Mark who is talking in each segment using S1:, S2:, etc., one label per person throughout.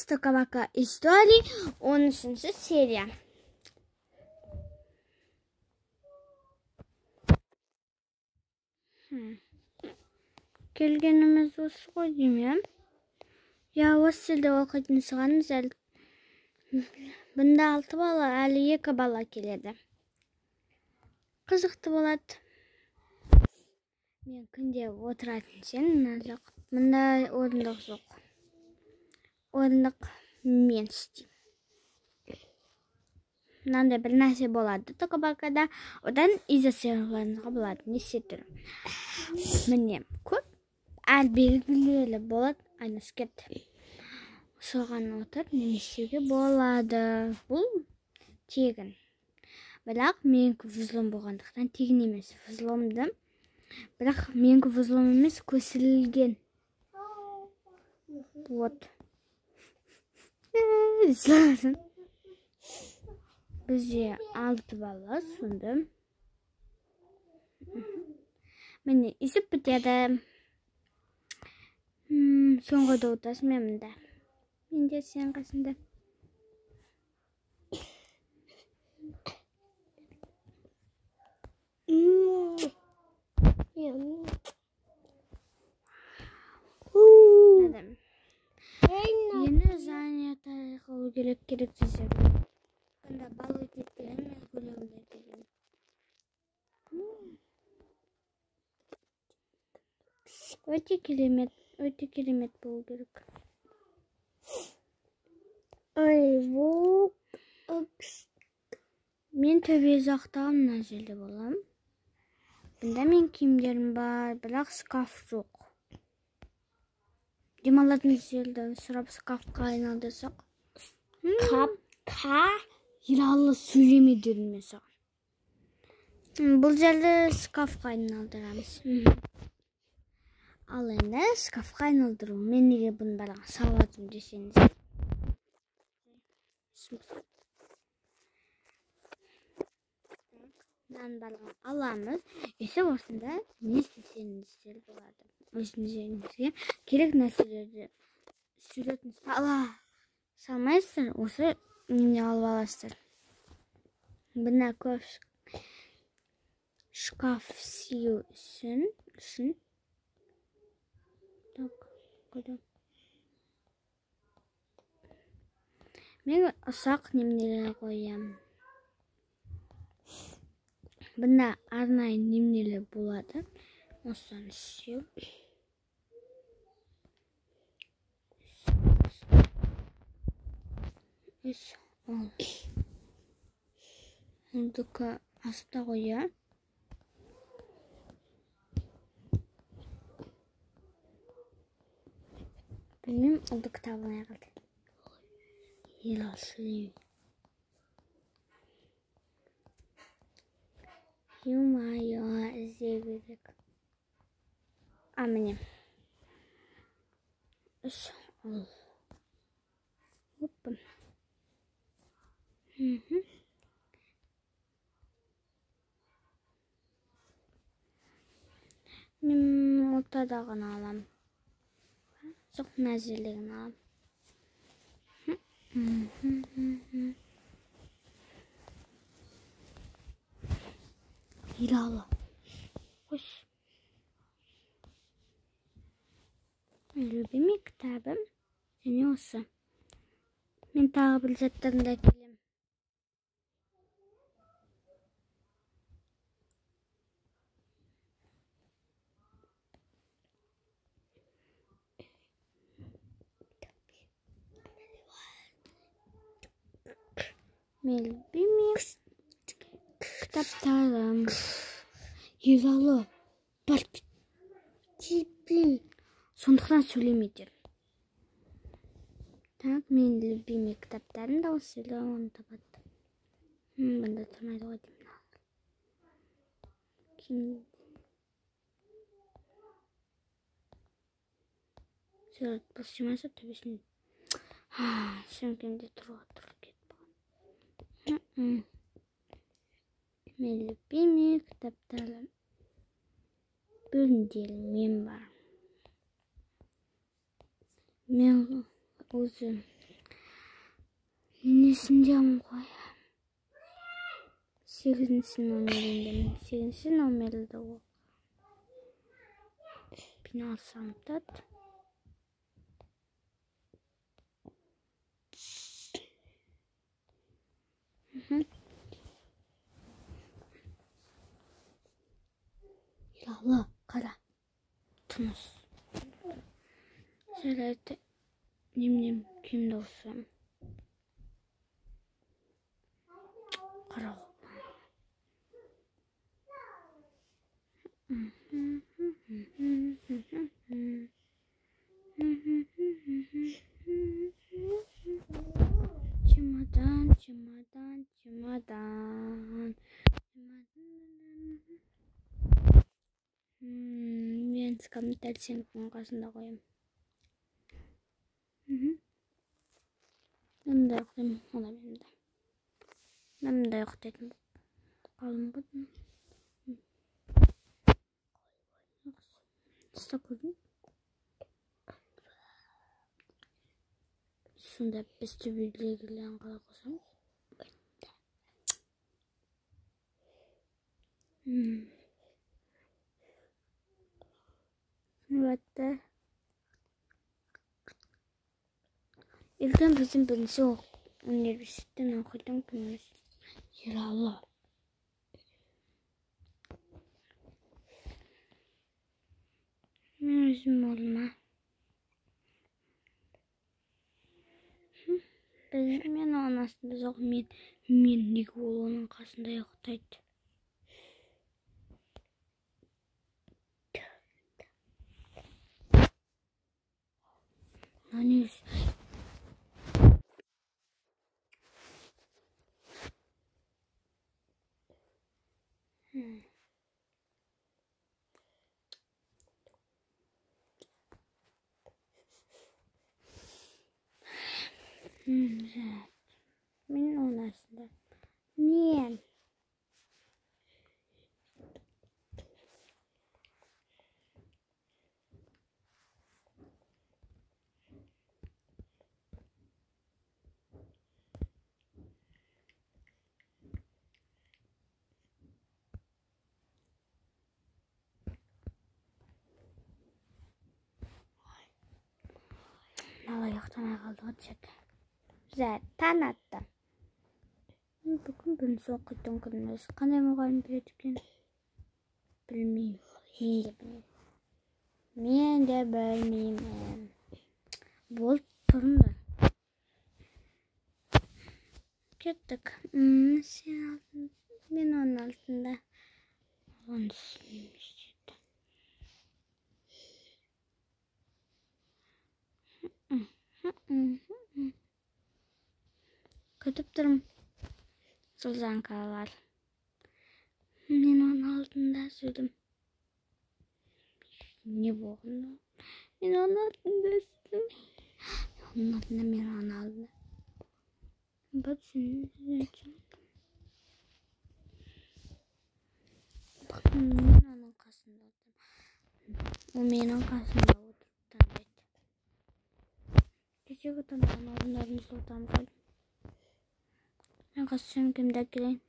S1: Стокабака истории 13 серия. Келгенimiz осы ғой деймін. Я осы жерде оқитын шығармыз. Бұнда 6 бала, әлі 2 бала келеді. Қызықты болады. Мен күнде отыратын сен, жоқ. Мұнда орындық жоқ. Орындық мен істеймін. Мынандай бір нәрсе болады Стокабакада. Одан изоциялануға болады. Неше түрі. Міне, көп әр белгілері болады. Айнаскет. Соған отыр немесеге болады. Бұл тегін. Бірақ менікі взлом болғандықтан тегін емес. Взломды. Бірақ менікі взлом емес, көсілген. Вот. Зласын. Бізде 6 бала сонда. Міне, есіп бітеді. Соңғы да отасың мен мұнда. Мен де сен қасында. Енді занятие қылу керек десем. Бұнда балы кеткен, мен көлемді кеткен. Өте керемет болу керек. Мен төбе жақтағы мына жерде болам. Бұнда мен киімдерім бар, бірақ шкаф жоқ. Демалатын жерден сұрап шкафқа айналдырсақ. Иралы сөйлеме дедім мен саған. Бұл жерде шкафқа айналдырамыз. Ал енді шкафқа айналдыру. Мен неге бұның барлығын салатым десеңіз. Мынаның барлығын аламыз. Есе осында не істесеңіздер болады. Өзіңізге керек нәрселерді суретін салмайсыздар, осы не алып аласыздар. Бұна көп шкаф сию үшін. Так, куда? Мен ұсақ немнелер қоям. Бұна арнайы немнелер болады. Осыдан сию. Ол. Ондыққа аста қоя. Білмеймін, олды кітабын аяғылды. Еласылеймін. Юмайо, іздей берек. Міне. Ол. Оппын. Мен ортадағын алам. Жоқ, нәзелігін алам. Иралы. Қош. Любимый кітабым. Және осы. Мен тағы бір заттарында келем. Мен любимый кітаптарым. Иралы. Бар кет. Сондықтан сөйлемейдер. Так, мен любимый кітаптарым да осы елі оны табады. Бұнда тұрмайды ғой деймін. Сөрет бұл сүймайса төбесін. Сөмкемде тұрып кетіп баған. Мен любимый кітаптарым. Бөлімдері мен бар. Мен өзім Nesinde mi koyayım? 8. numarayında mı? 8. numarada o. Bin alsam da. Yağlı, kara, tunus. Şöyle de nim kimde olsam. Kara. Çimadan. Ben sıkamı tersin konkasında koyayım. Benim de yok dedim. O da benim de. Benim de yok dedim. Kalın bu. Sıkıldım. Şunda vestibülle ilgilen kalakosam. Evet de. İlkten bizim birisi o. Üniversiteden okudum. Yallah. Mezun olma. Ben anasında yok. Men Nikolanın kasında yoktaydı. Nanis. Güzel. Men anasında. Men. Nala yoktan kaldı açık. Zaten attım. Bugün ben sokaktan kırmızı. Kanama kalın birazcık. Bilmeyeyim. Men de bilmeyeyim. Bol torunlar. Gittik. Sen altında. Ben onun altında. Onu silmiştim. Katıp durum. Sultan kahval. Ben onun altında sürdüm. Ne bu? Ben onun altında sürdüm. Onun altında ben onun altında. Bak şimdi. Bakın ben onun kasında oturdum. O benim kasında oturdum. Küçük oturdan onların sultan koydum. Ben kasıyorum kimde gireyim.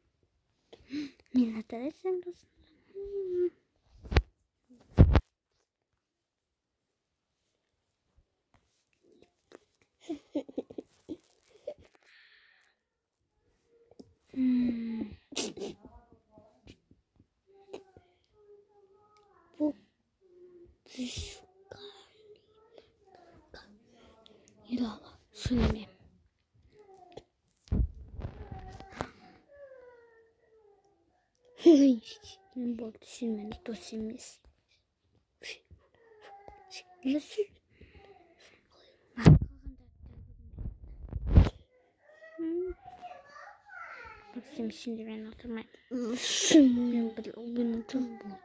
S1: Minnet edersin kızım. Bu Yallah söyleme. Ben bu düşünmedik dosyamız. Nasıl? Şimdi ben oturmayayım. Ben oturmayayım.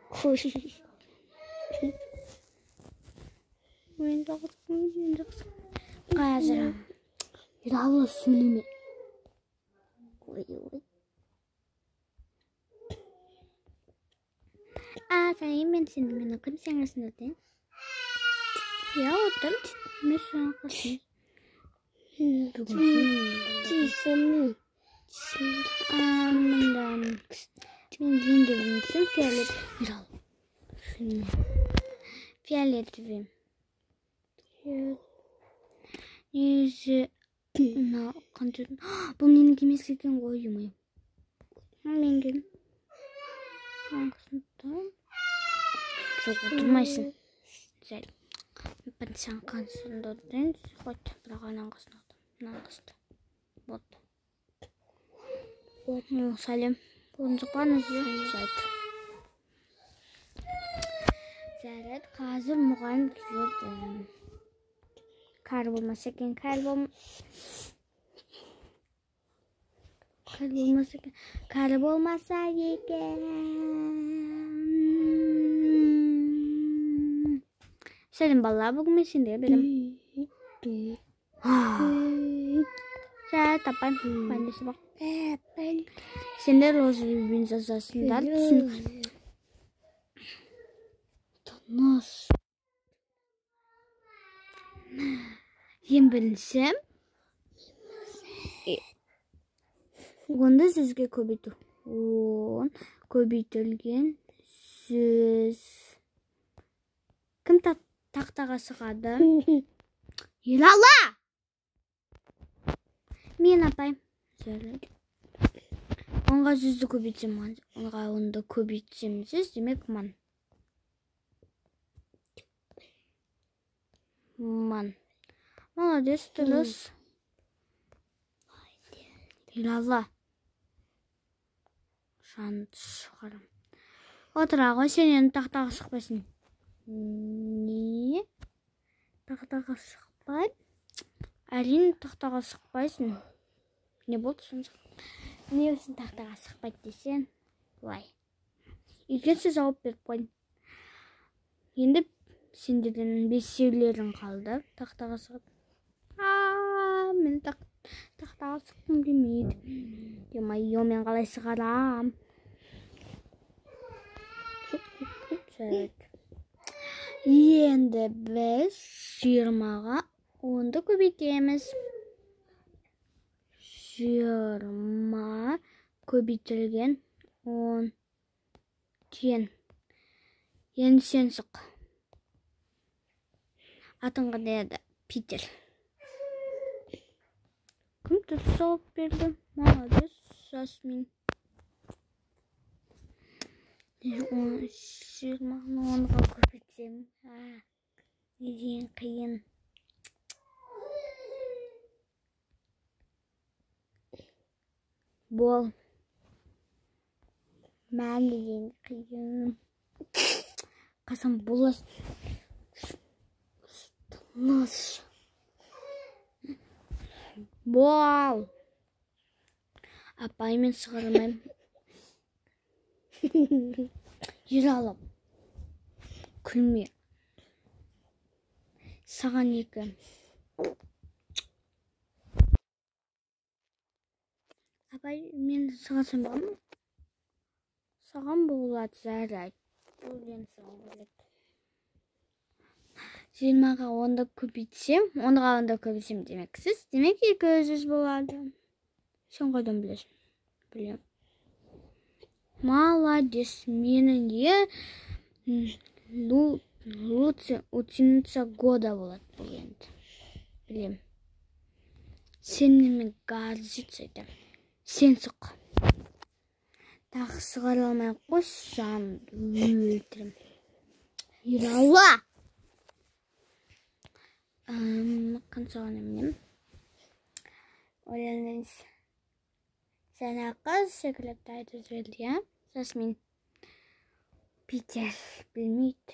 S1: Koş. Ben de oturmayayım. Hazırım. Yallah söyleme. Sayın ben şimdi ben okuyayım sen arasında değil. Ya otur. Ben şu an okuyayım. Cisimli. Bundan. Dindirmişim. Fiyaletim. Yüzü. Bu benim kimeslikken koyuyorum. Ben gelin. Çok oturmayısın. Güzel. Ben sen kansın dördün. Koy. Bırakın angısını aldım. Angısını. Bot. Salim. Boncuqlarınız zayt. Zərət hazır müğayim güzeldir. Kar olmasa eken. Kar olmasa eken. Selim ballağı bugün mesin diye benim. Zərət tapayım. Ben de bak. Sen de Rose birbirinin zazasından düşün. Tanış. Yem bilsem. Onda sizge köbütü. Köbütülgen söz. Kim taxtaga sığadı? Yılala! Men apayım. Söyle. Onga yüzü köbütüm var. Onga onda köbütümsüz demek man. Man. Молодец, terus. Yılala. Şantıyorum. Oturağı senin taxtaga sıkmasın. Niye? Taxtaga sıkmayın. Әрине тақтаға sıkпайсың. Не болды сонда? Не үшін тақтаға sıkпайды десең? Былай. Екінші жауап беріп қойын. Енді сендердің бесеулерің қалды. Тақтаға sıkып. Мен тақтаға sıkқым келмейді. Емайо, мен қалай сығарам? Енді біз 20-ға 10'da köbütüyemiz. 20 köbütülgen 10 tiyen. Yeni sen sık. Atın kadar da Peter. Kim tutsa verdim. Молодец, Jasmin. 10'a köbütüyem. Neden kıyın. Bol. Ben de kıyım. Kasım bulas. Nasıl? Bol. Apayımın sıkırmayım. Yüralım. Külmüyor. Sağan yıkım. Апай, мен сағансам бар ма? Саған болады, жарайды. Бұл саған болады. 20-ға 10'da көбейтсем, 10'ға 10'da көбейтсем демексіз. Демек 200 болады. Сен қайдан білесің? Білем. Молодец. Менің лучше ученица года болады бұл енді. Білем. Сен немен гордиться. Sen sık. Daha sigara almaya koşsam öldürürüm. Yallah. Bakın sonra benim. Öğreniriz. Sana kız sekreter düzeldi ya. Jasmin. Peter bilmiydi.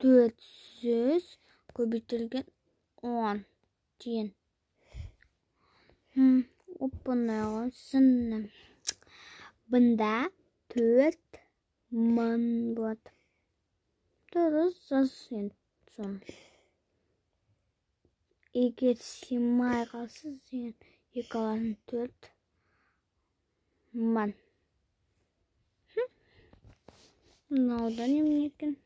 S1: Dörtsüz köbütülgen 10 tiyen. Opanağı sınım. Bunda 4 man болады. Terus sen son. Егер сыймай қалса сен 2 4 Man. Mынаудан эмне экен?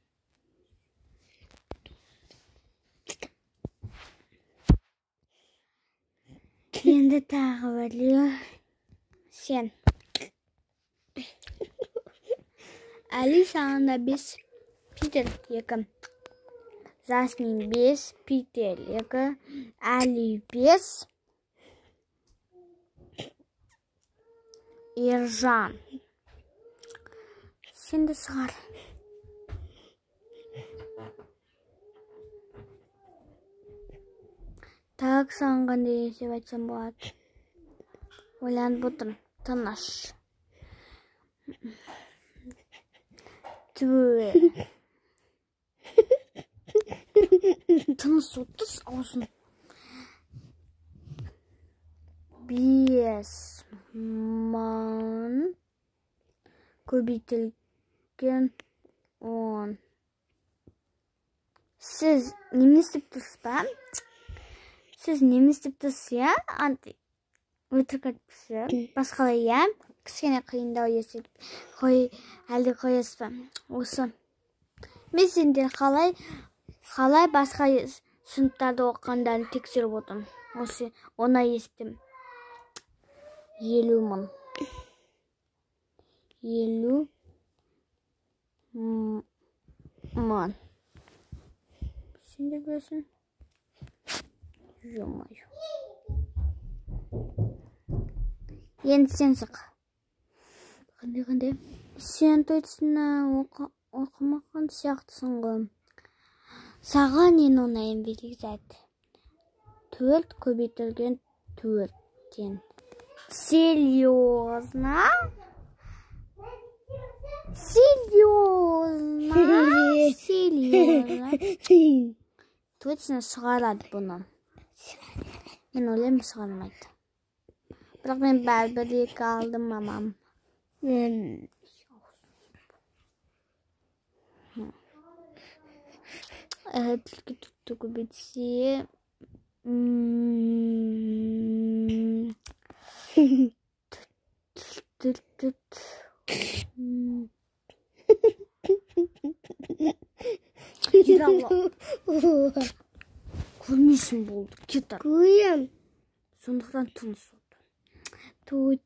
S1: Endi tag'ı biliyor. Sen. Ali sağında biz Peter yakın. Zasmin biz Peter yakın. Ali biz Ercan. Sen de sığar. Tak sangan diye sebetsen bu at. Olan butun. Tanış. Tüve. Tanış otuz olsun. Biz man көбейтілген 10. Siz неміс деп тұрсыз ба? Siz неміс деп тұрсыз, я? Өтірік айтпақшы. Басқалай, я? Кішкене қиындау естіп. Әлде қоясыз ба? Осы. Мен сендер қалай басқа сыныптарды оқығандарын тексеріп отырмын. Осы оны естім. 50 мың. 50 мың. Сендер білесің? Ё-моё. Енді сен сық. Қандай? Сен точно оқымаған сияқтысың ғой. Саған не ұнайын бекзат. 4 көбейтілген 4-тен. Серьезно? Серьезно? Точно сығарады бұны. Мен ойлаймын сығармайды. Бірақ мен бәрібір екі алдым, мамам. Тілкі тұтты көбейтсе... Көрмесін болды, кетір. Көйем. Сондықтан тыныс oldu. Той.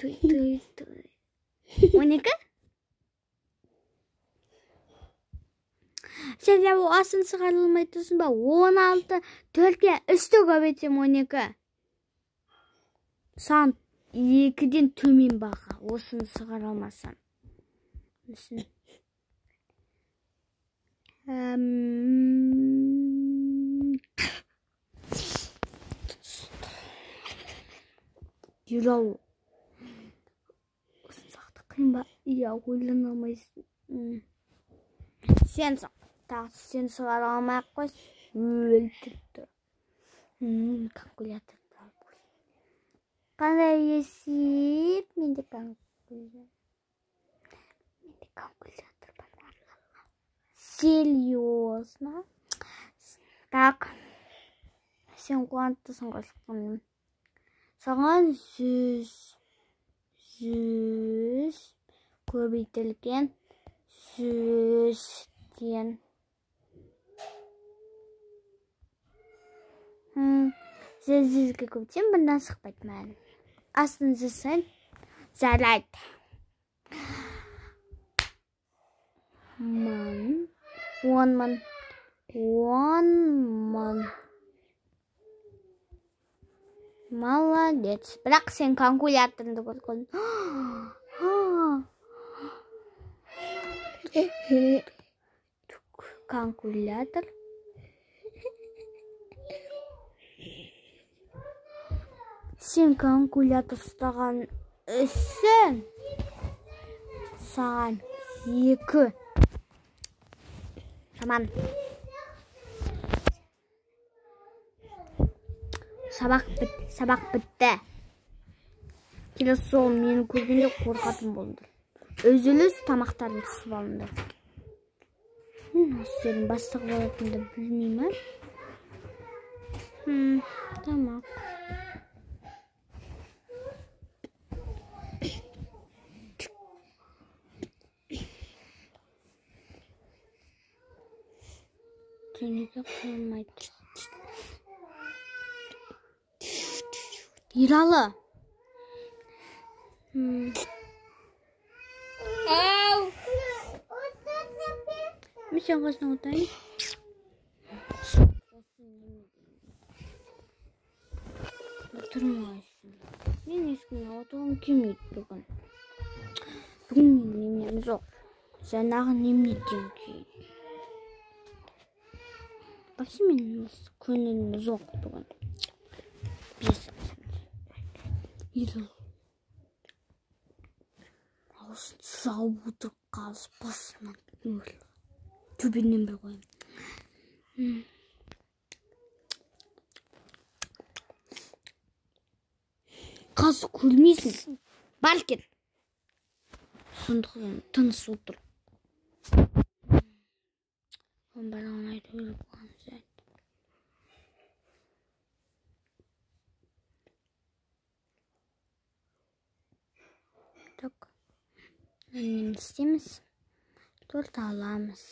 S1: 12? Sen de bu aslında çıkarılmayı diyorsun bak. 16 4'e üstü көбейтсем 12. Сан 2'den төмен bağa. Осыны çıkarılmasan. Düşün. Yürü. Saқты қиын ба? Iya, ойланамайсың. Сен шығара алмай қойс. Өлтіп тұр. Калькулятор. Қандай есеп? Менде калькулятор бар. Серьезно? Так. Сен қуанттысың ғой шыққанмен. Саған 100 көбейтілген 100-тен. Жүзге көбейтсем бұндан шықпайды мәлім. Астын жүзсен жарайды. Мың. 10 мың. Молодец. Бірақ сен калькуляторыңды көрген. Калькулятор. Сен калькулятор ұстаған үшін саған 2. Tamam. Sabah bitti. Келесі сол мені көргенде қорқатын болды. Өзіліс тамақтарын түсіп алынды. Сенің бастық болатынды білмеймін. Тамақ. ештеңеге қойылмайды. Ералы. Мен сен қасына отырайын. Тұрмайсың. Мен ешкімге отырғым келмейді бүгін. Бүгін менің немнем жоқ. Жаңағы немнеден кейін. Вообще менің көңілім жоқ бүгін. Ералы. Аусын жауып отырып қалып басынан өл. Төбеннен бір қойым. Қазы көрмейсің. Балкен. Сондықтан тыныс отыр. Он балағын айтып өліп қалған сәт. Так. Не істейміз? Торт аламыз.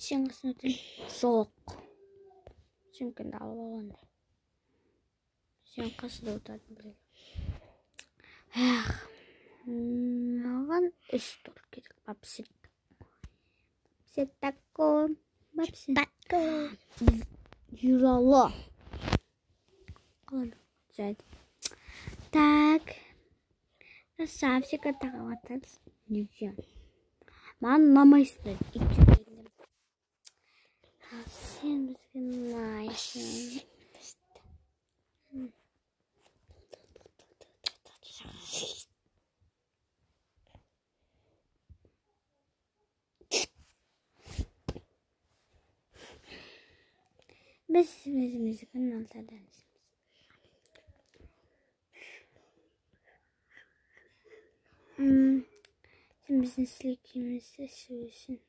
S1: Сен қасына өтін? Жоқ. Сөмкенді алып алғанда. Сен қасында отыратын білем. Маған 3 торт керек. Бапсы тако. Ералы. Жайды. Так. Красавчика тағып атарыз. Неге? Маған ұнамайсың. Сен бізге ұнайсың. Biz özümüzü kanallardanız. Şimdi bizim silkimizi sürsün.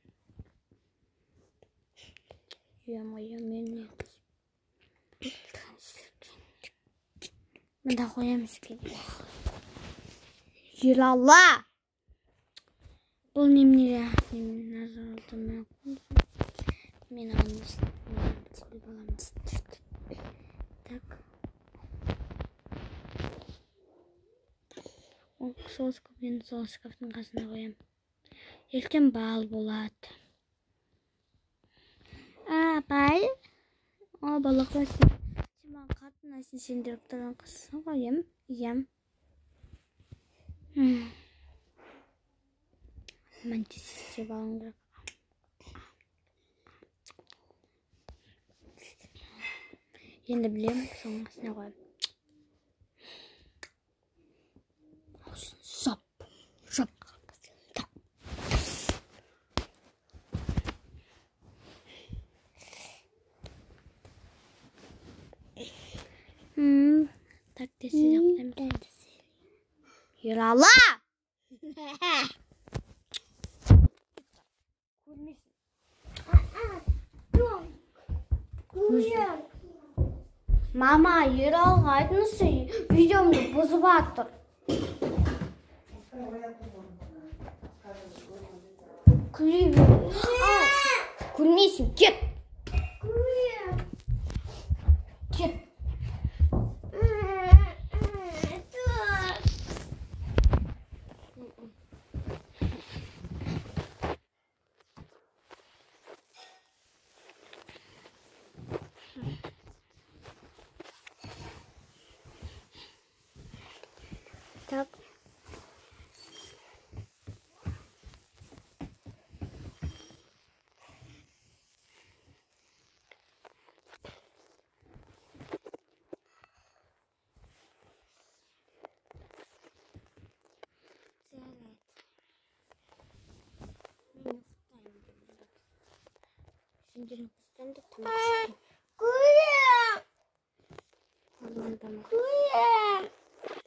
S1: Yiyem. Ben de koyayım silkimi. Ералы! Бұл немнеге? Немнен назар алдым. Мен алмасын. Так. Мен сол шкафтың қасына қоям. Ертең бал болады. Бал? Балықлар сен маған қатынайсың, сен директордан қысың қоям. Ем. Мен тесіп алың керек. Енді білем, соның қасына қойым. Жап. Так, десе жақтаймыз. Ералы! Көрмейсің. Мама, Ералыға айтыңызшы, видеомды бұзып атыр. Көрмейсің, кет. Кет. Так.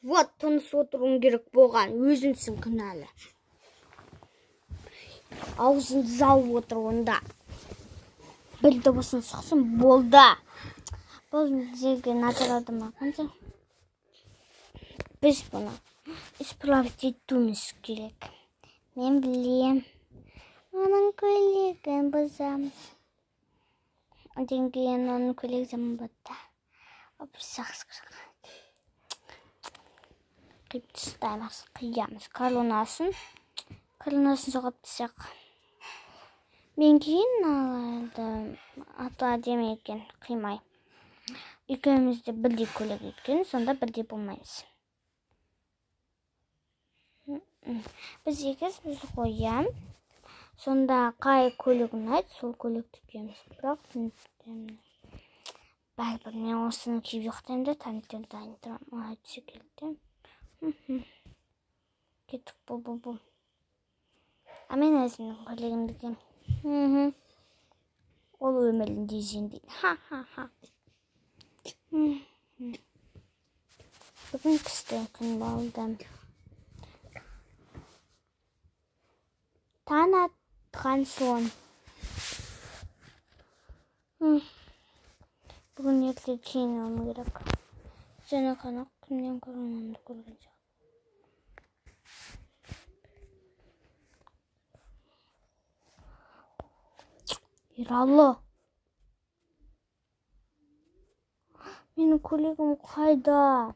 S1: Вот, тыныс отыруың керек болған, өзіңсің күнәлі. Аузыңды жауып отыр онда. Бір дыбысын шықсын болды. Бұл жерге назар аудармағанша біз бұны исправить етуіміз керек. Мен білем. Оның көйлегін бұзамыз. Одан кейін оның көйлегі жамбатта. Қиып тастаймыз, қиямыз. Коронасын соғып тастақ. Мен кейін алады. Аты әдемі екен, қимай. Екеумізде бірдей көйлек еткен, сонда бірдей болмаймыз. Біз екіз қоям. Сонда қай көйлегін айт, сол көйлекті киеміз. Бірақ бәлбір мен осыны киіп жоқтаймын да таңертең дайын тұрамын. Айтшы келді. Кеттік бұл. А мен өзімнің көйлегімді киемін. Ол өмірінде жеңдейді. Ха. Бүгін қыстың күн болды. Таң атқан соң. Бүгін ертең киінуім керек. Және қана күннен коронамды көрген жоқ. Ералы. Менің көйлегім қайда?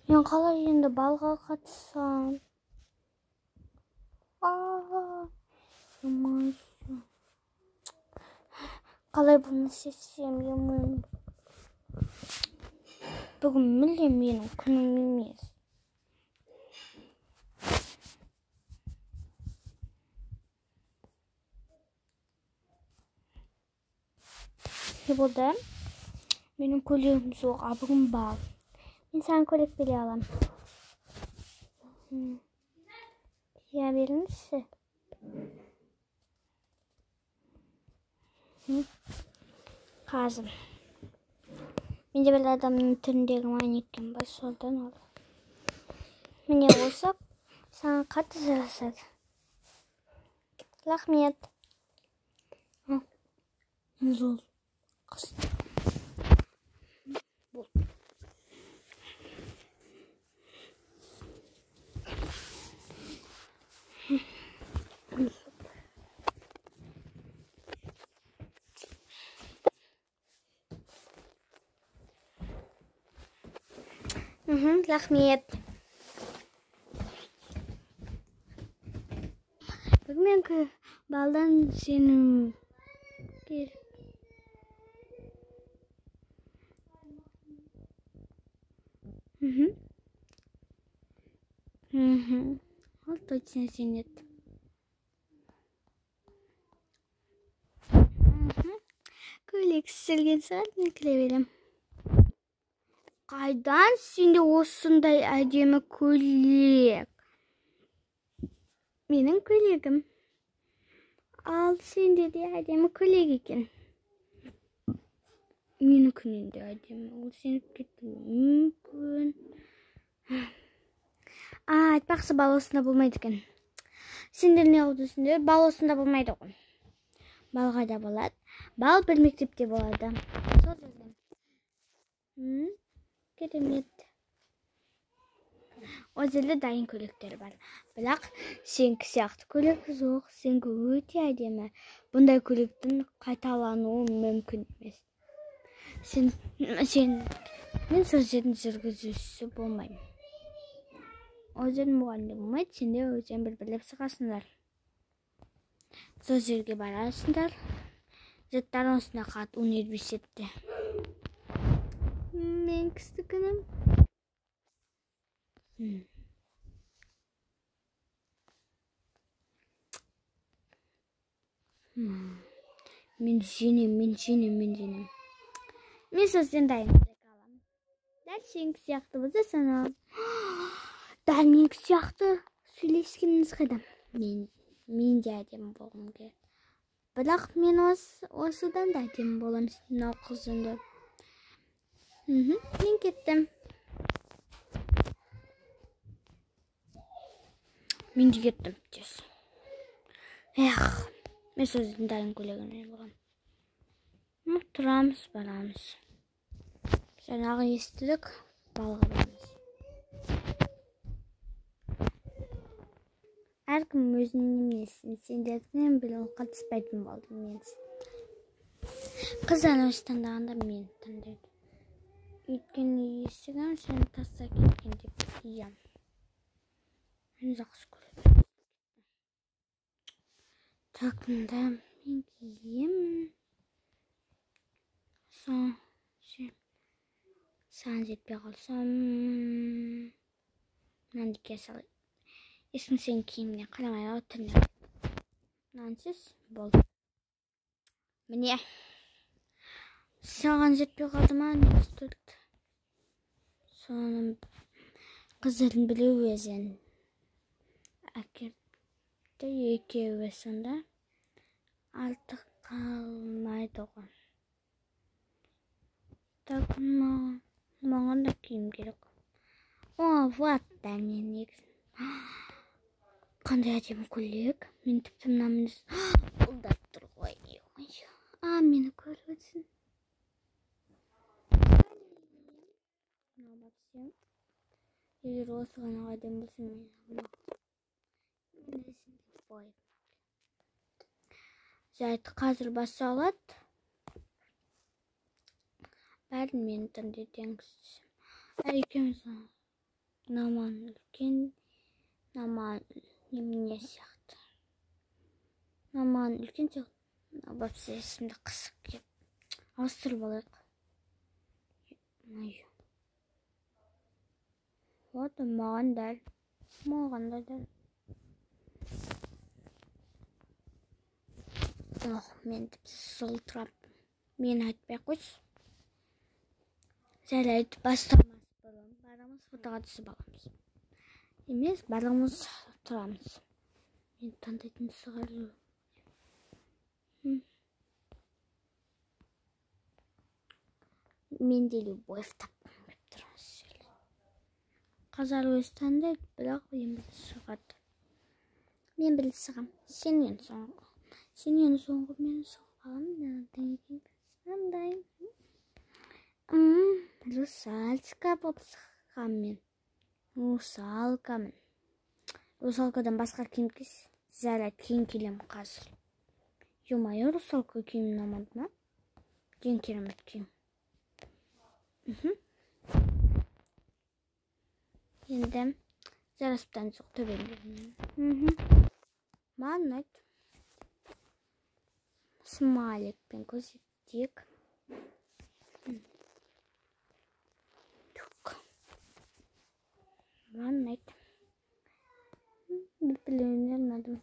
S1: Мен қалай енді балға қатысам? Қалай бұны сесем емін? Бүгін мүлдем менің күнім емес. Не болды? Менің көйлегім жоқ, бүгін бал. Мен саған көйлек бере алам. Я беріңізші. Қазір. Менде бір адамның түріндегі манекен бар, содан алды. Міне осы саған қатты жарасады. Рахмет. Зол. Қысты. Рахмет. Бүгін балдан сенім керек. Ол точно сенеді. Көйлек сілген сағат мен кіре берем. Қайдан сенде осындай әдемі көйлек? Менің көйлегім. Ал сенде де әдемі көйлек екен. Менікінен де әдемі. Ол сеніп кетті мүмкін. Айтпақшы бал осында болмайды екен. Сендер не oldu сендер? Бал осында болмайды ғой. Бал қайда болады? Бал бір мектепте болады. Сол жерде. Керемет. О жерде дайын көйлектер бар. Бірақ сенкі сияқты көйлек жоқ. Сенкі өте әдемі. Бұндай көйлектің қайталануы мүмкін емес. Мен сол жердің жүргізушісі болмаймын. О жердің мұғалімі болмайды. Сенде өзен бір-бірлеп шығасыңдар. Сол жерге барасыңдар. Заттарын осына қат университетте. Мен кісі күнім. Мен женем. Мен сөзден дайын қалам. Дәл сенкі сияқты бұзы сана. Дәл менкі сияқты сөйлескеніңіз қайда. Мен де әдемі болғым керек. Бірақ мен осыдан да әдемі болам мынау қызымды. Мен кеттім. Мен де кеттім. Мен сөздің дайын көйлегімен болам. Тұрамыз, барамыз. Жаңағы естідік, балға барамыз. әркім өзінің несін сендерден біле қатыспайтын болдым мен. Қыздан өз таңдағанда мен таңдайды. Өйткені есігім сені тастап кеткен деп киям. Мен жақсы көреді. Тақында мен кием. Саған жетпей қалсам, мынаны кие салайын. Ешкім сенің киіміне қарамай отырмай. Мынансыз болды. Міне. Саған жетпей қалды ма? Не істедік? Соның қыздардың біреу өзін әкетті, екеуі сонда артық қалмайды ғой. Так, маған да киім керек. О, вот да мен негізі. Қандай әдемі көйлек. Мен тіпті мынамын ұлдап тұр ғой. Мені көріп өтсін. Егер осы ғана әдемі болсын, мен есімде қойып. Жайты қазір басталады. Бәрін мен таңдайтыңыз. Екеуміз наман үлкен, наман немене сияқты. Наман үлкен сияқты. Бапсы есімді қысық кеп. Ауыстырып алайық. Вот, маған дәл. Маған да дәл. Мен тіпті сол тұрап. Мен айтпай қойшы. Сәл айтып бастамас бұрын. Барымыз фотоға түсіп аламыз. Емес, барлығымыз тұрамыз. Мен таңдайтын сығарлы. Мен де любовь тапқым деп тұрамыз. Қазар өз таңдайды, бірақ мен білі шығады. Мен білі шығам. Сен ең соңғы. Сен ең соңғы мен шығалым. Русалка болып шығам мен. Русалкамын. Русалкадан басқа киім киіс. Зәлі киім келем қазір. Йо-майо, русалка киім намады ма? Ең керемет киім. Енді жараспыдан жоқ төбендерін. Маған айт. Смайликпен көрсетейік. Маған айт. Білуінер ұнадым.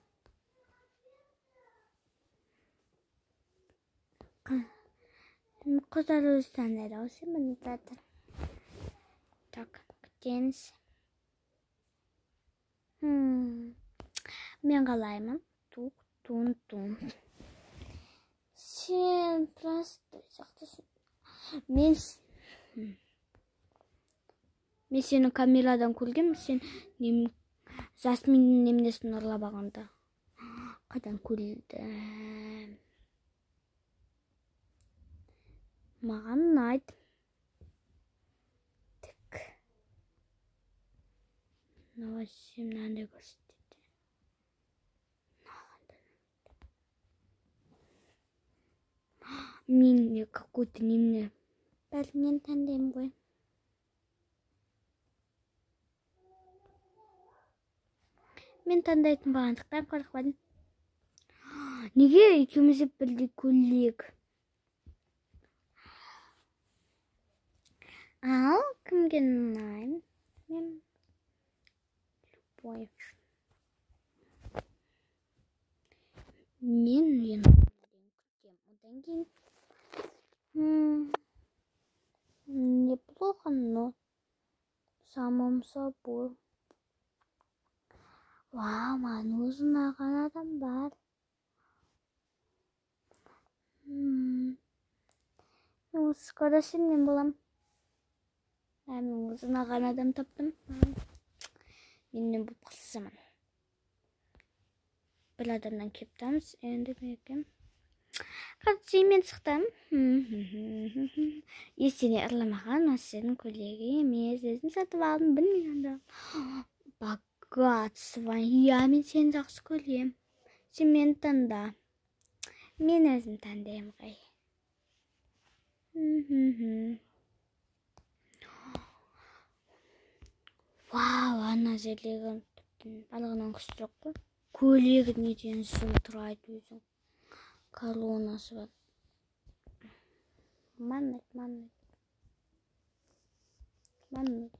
S1: Қыздар өз таңдайды осы мені жатыр. Так, күтеміз. Мен қалаймын. Тун. Сен просто жақтысың. Мен сені камерадан көргем, сен Жасминнің немнесін ұрлап алғанда. Қайдан көрдім? Маған айт. Тік. Навасым нәнде көрсетеді. Мен какой-то немне. Бәл мен тәндейім ғой. Мен таңдайтын бағандықтан қорықпадым. Неге екеуміз бірдей көйлек? Ал кімге ұнайды? Мен любовь. Мен күтем. Одан кейін неплохо, но самым собой. Вау, маған ұзынаған адам бар. Скоро сенмен болам. Мен ұзынаған адам таптым. Менен бұл қылсымын. Бір адамдан кептамыз. Енді мекем. Қазір мен шықтым. Есене ұрламаған, сенің көйлегі емес. Өзім сатып алдым 1 миллионда. қатысы бар. Иә, мен сені жақсы көрем. Сен мені таңда. Мен өзім таңдаймын ғой. Вау, ана жерлеген балығынан күшті қой. Көйлегі неден сұм тұрайды өзің. Колонасы бар. Маннет.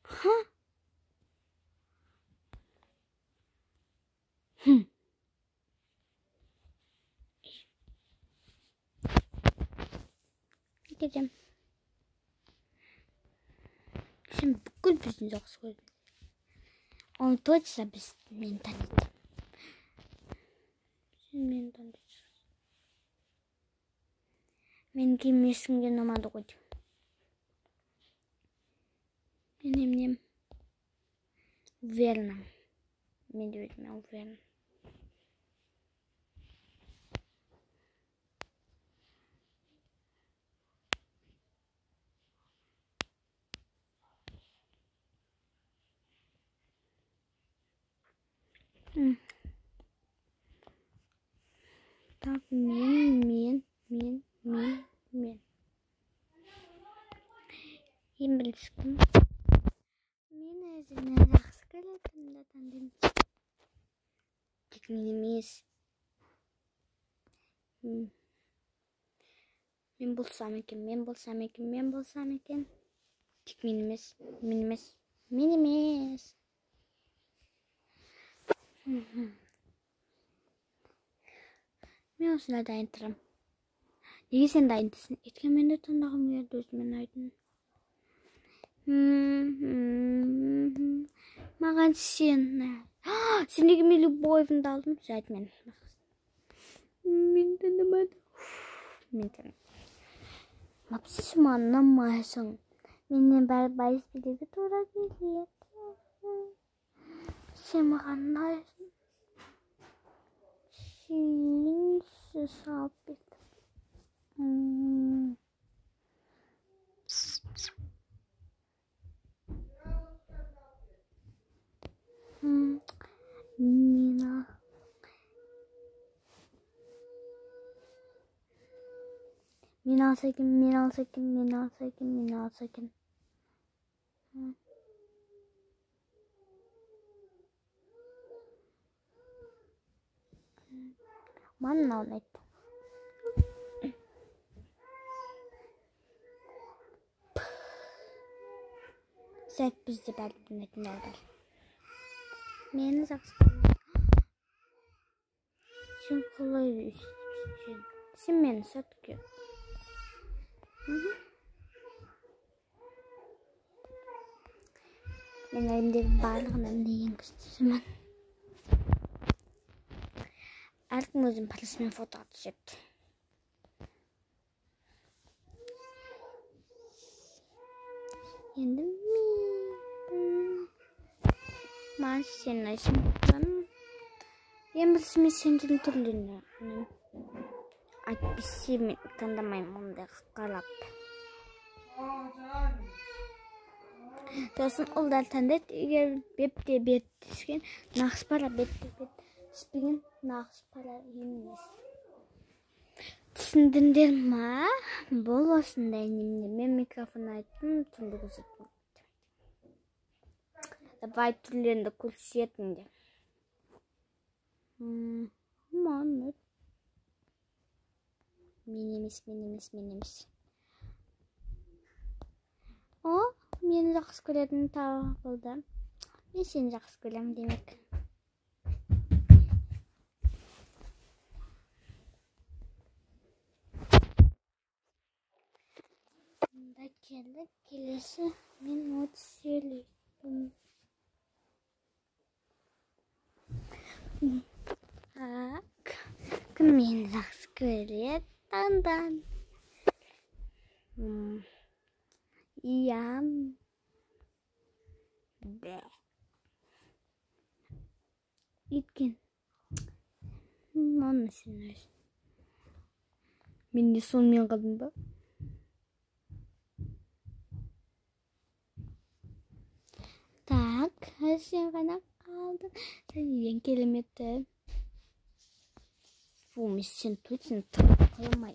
S1: Ха? Gideceğim. Şimdi бүкіл біздің жақсы көрдім. Оны точно біз мен танитын. Сен мені танисың. Мен кім есімге ұнамады ғой. Мен уверена. Мен де өзіме уверена. Так, мен. Ең бірінші кім? Мен өзімнен жақсы көретінімді таңдаймын. Тек мен емес. Мен болсам екен. Тек мен емес. Мен осында дайын тұрам. Неге сен дайындысың? Өйткені мен де таңдағым келді өзімен айтын. Маған сен. Сен неге мен любовымды алдым? Жайт мен. Мен танымадым. Мапсыз маған ұнамайсың. Менен бәрі байызбедегі тура келеді. Сен маған ұнайсың. Сен салып бет. Мен алса екен. Маған ұнайды. Сәт бізде бәрі білмейтін алдар. Мені жақсы көреді. Сен қалай өйстің? Сен мені сәтке. Мен әлемдегі барлығынан ең күштісімін. Әркім өзім парасымен фото түседі. Енді маған сен айсың. Ең білсі мен сенден түрлені. Айтпесе мен таңдамаймын ондай қалап. Сосын олдар таңдайды, егер бепте бет түскен, нақыс пара бетте бет түспеген, нақыс пара емес. Түсіндіңдер ма? Бұл осындай немде. Мен микрофон айттым, түнді көрсеттім. Давай түрлерінді көрсетіңдер. Маңыз. Мен емес. О, мені жақсы көретін табылды. Мен сені жақсы көрем демек. Мұнда келесі мен от сөйлейтін. Кім мені жақсы көреді? Таңдан. Иям. Бә. Еткен. Оны сен өзің. Мен де сонымен қалдым ба? Sen ғана қалдың. Сен келемеді. Бұл сен точно қылмай.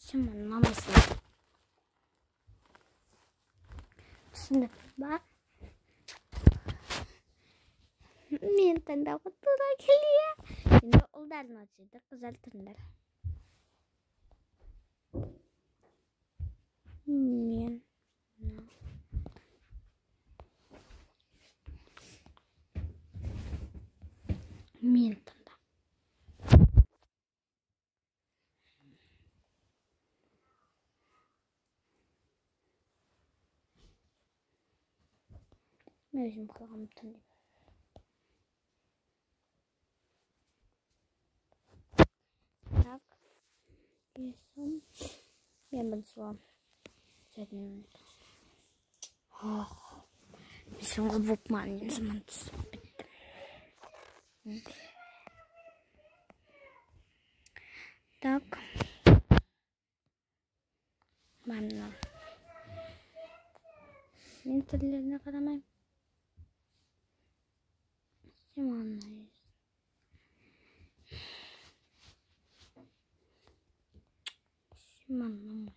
S1: Сен намысың. Түсініп ба? Мен таңдауға тура келе. Енді ұлдардың отсайды, қыздар тыңдар. Мен тыңда. Мен өзім қалғанымды тыңдаймын. Так. Есім. Мен bunu soğan. Sevmiyorum. Oh. Bir sonra bokmanın zaman bittim. Так. Bana. Ben türlerine karamayım. Kim anlayız? Kim anlamayız?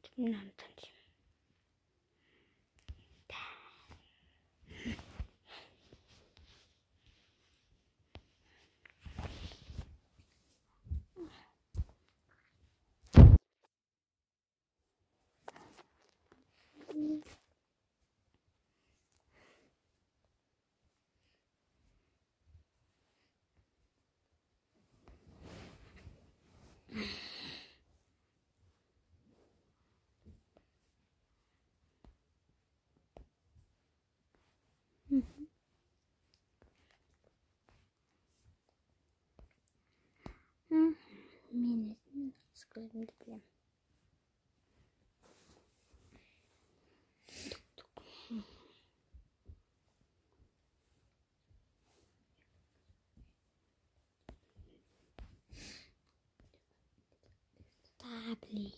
S1: Kimden tanıyayım? Meni sıkıldım diye. Tabli.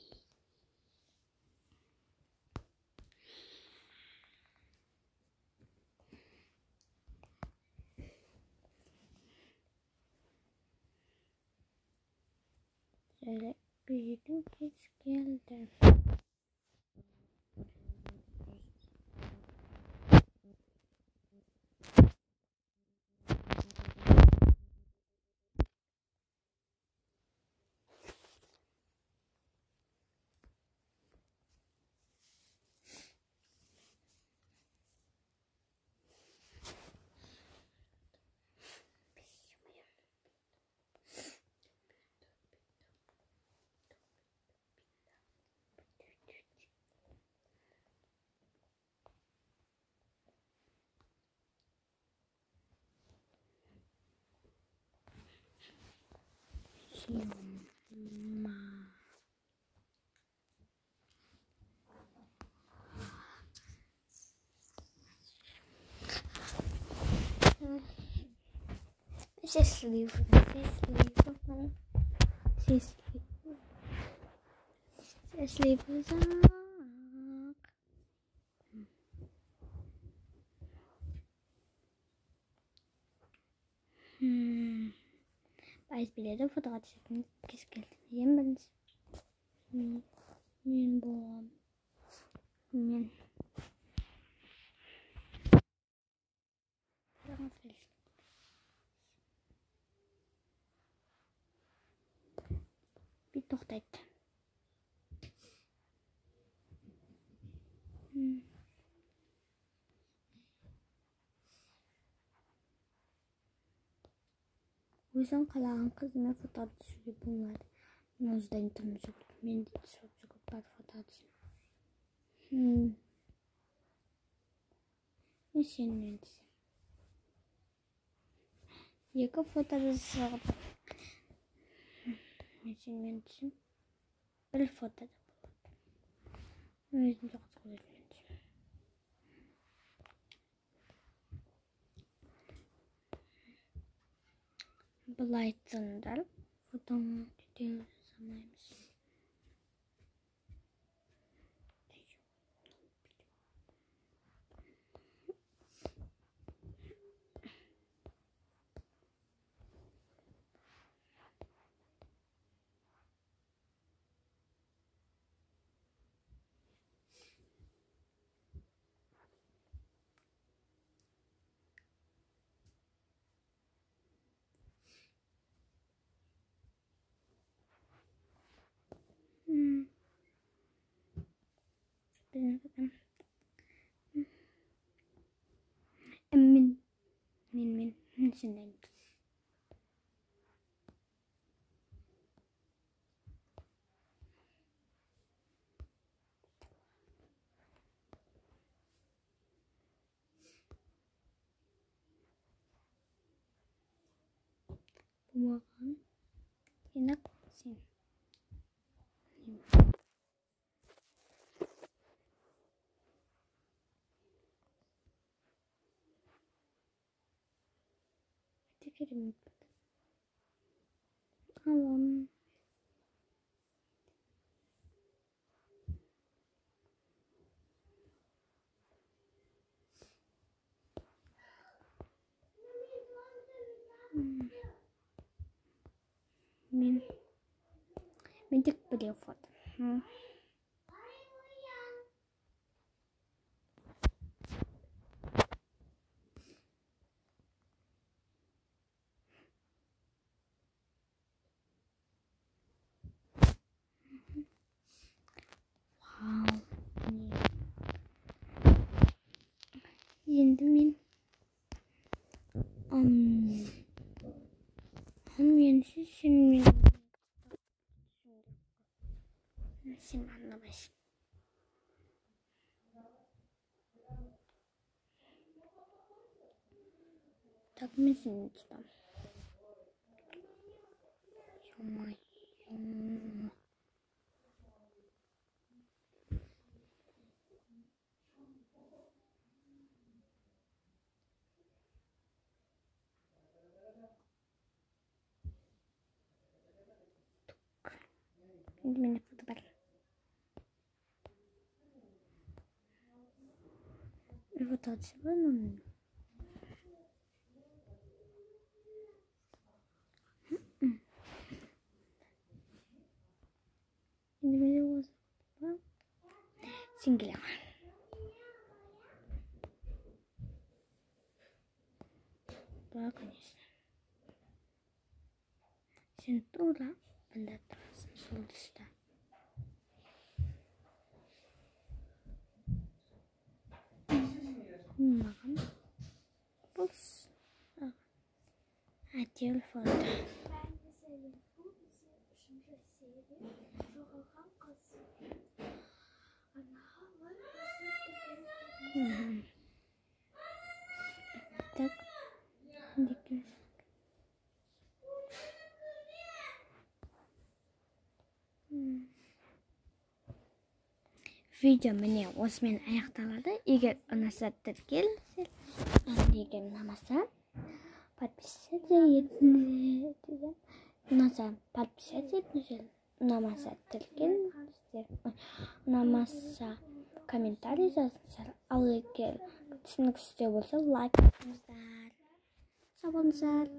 S1: Şöyle büyüdüm geç geldim. Ses livro. Bayız biledi fotoğraf çekimi kes geldi. Yem ben. Men bu. Men. Bir toxtaydı. Өзің қалаған қызына фото түсуге болмайды. Мен өзді интернет жоқ. Мен де түсіп бар фото түсем. Мен сенімен түсем. Екі фото жасап. Мен сенімен түсем. Bir foto da болады. Өзім жоқ өзіммен түсем. Былай айтсаңдар, фотоны түтен жасамаймыз. Min sendiri. Bumakan enak sih. Kirim. Alam. Min tek beliau foto. Wow, ini min min sih Sen anlamışsın. Takmışsın lütfen. Şimdi beni foto ver. Foto açalım. Şimdi beni foto single. Bakın işte. Şimdi burada bende sol üstte. Bakın. Bu acil foto. Tak. Dikkat. Video meni osmen аяқталады. Егер ұнаса келсе, егер ұнамаса, подписаться етіңіздер. Ұнаса, подписаться етіңіздер. Ұнамаса, ұнамаса, комментарий жазыңыздар. Ал егер түсініксіз болса, лайк етіңіздер. Сау болыңыздар.